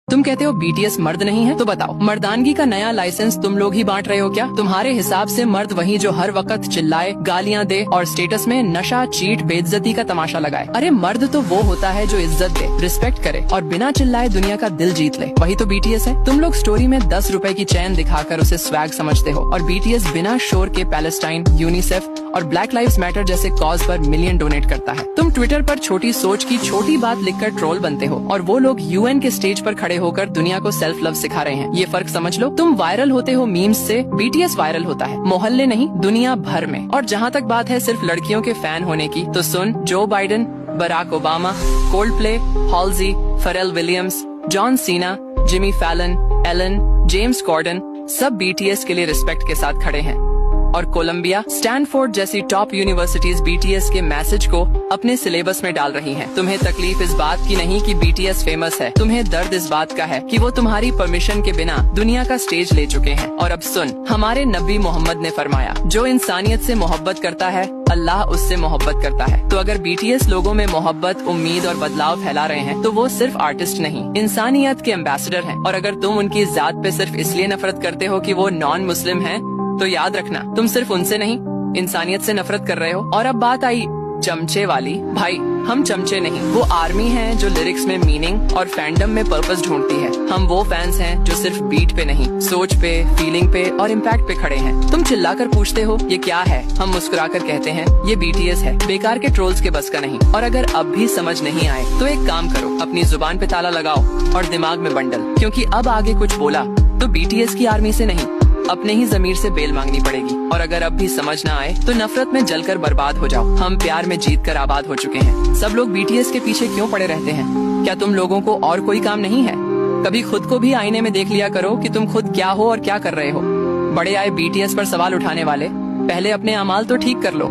तुम कहते हो बीटीएस मर्द नहीं है, तो बताओ मर्दानगी का नया लाइसेंस तुम लोग ही बांट रहे हो क्या? तुम्हारे हिसाब से मर्द वही जो हर वक्त चिल्लाए, गालियां दे और स्टेटस में नशा, चीट, बेइज्जती का तमाशा लगाए। अरे मर्द तो वो होता है जो इज्जत दे, रिस्पेक्ट करे और बिना चिल्लाए दुनिया का दिल जीत ले, वही तो बीटीएस है। तुम लोग स्टोरी में 10 रुपए की चैन दिखाकर उसे स्वैग समझते हो और बीटीएस बिना शोर के पैलेस्टाइन, यूनिसेफ और ब्लैक लाइव्स मैटर जैसे कॉज पर मिलियन डोनेट करता है। तुम ट्विटर पर छोटी सोच की छोटी बात लिखकर ट्रोल बनते हो और वो लोग यूएन के स्टेज पर खड़े होकर दुनिया को सेल्फ लव सिखा रहे हैं। ये फर्क समझ लो। तुम वायरल होते हो मीम्स से, बीटीएस वायरल होता है मोहल्ले नहीं दुनिया भर में। और जहाँ तक बात है सिर्फ लड़कियों के फैन होने की, तो सुन, Joe Biden, Barack Obama, Coldplay, Halsey, Pharrell Williams, John Cena, Jimmy Fallon, Ellen, James Corden सब बीटीएस के लिए रिस्पेक्ट के साथ खड़े हैं। और कोलंबिया, स्टैनफोर्ड जैसी टॉप यूनिवर्सिटीज बीटीएस के मैसेज को अपने सिलेबस में डाल रही हैं। तुम्हें तकलीफ इस बात की नहीं कि बीटीएस फेमस है, तुम्हें दर्द इस बात का है कि वो तुम्हारी परमिशन के बिना दुनिया का स्टेज ले चुके हैं। और अब सुन, हमारे नबी मोहम्मद ने फरमाया, जो इंसानियत से मोहब्बत करता है अल्लाह उससे मोहब्बत करता है। तो अगर बीटीएस लोगों में मोहब्बत, उम्मीद और बदलाव फैला रहे हैं तो वो सिर्फ आर्टिस्ट नहीं, इंसानियत के एम्बेसडर हैं। और अगर तुम उनकी जात पे सिर्फ इसलिए नफरत करते हो कि वो नॉन मुस्लिम हैं, तो याद रखना तुम सिर्फ उनसे नहीं इंसानियत से नफरत कर रहे हो। और अब बात आई चमचे वाली। भाई हम चमचे नहीं, वो आर्मी हैं जो लिरिक्स में मीनिंग और फैंडम में पर्पस ढूंढती है। हम वो फैंस हैं जो सिर्फ बीट पे नहीं, सोच पे, फीलिंग पे और इम्पैक्ट पे खड़े हैं। तुम चिल्लाकर पूछते हो ये क्या है, हम मुस्कुराकर कहते हैं ये बीटीएस है। बेकार के ट्रोल्स के बस का नहीं। और अगर अब भी समझ नहीं आए तो एक काम करो, अपनी जुबान पे ताला लगाओ और दिमाग में बंडल, क्योंकि अब आगे कुछ बोला तो बीटीएस की आर्मी से नहीं, अपने ही जमीर से बेल मांगनी पड़ेगी। और अगर अब भी समझ ना आए तो नफरत में जलकर बर्बाद हो जाओ। हम प्यार में जीत कर आबाद हो चुके हैं। सब लोग बीटीएस के पीछे क्यों पड़े रहते हैं? क्या तुम लोगों को और कोई काम नहीं है? कभी खुद को भी आईने में देख लिया करो कि तुम खुद क्या हो और क्या कर रहे हो। बड़े आए बीटीएस पर सवाल उठाने वाले, पहले अपने अमाल तो ठीक कर लो।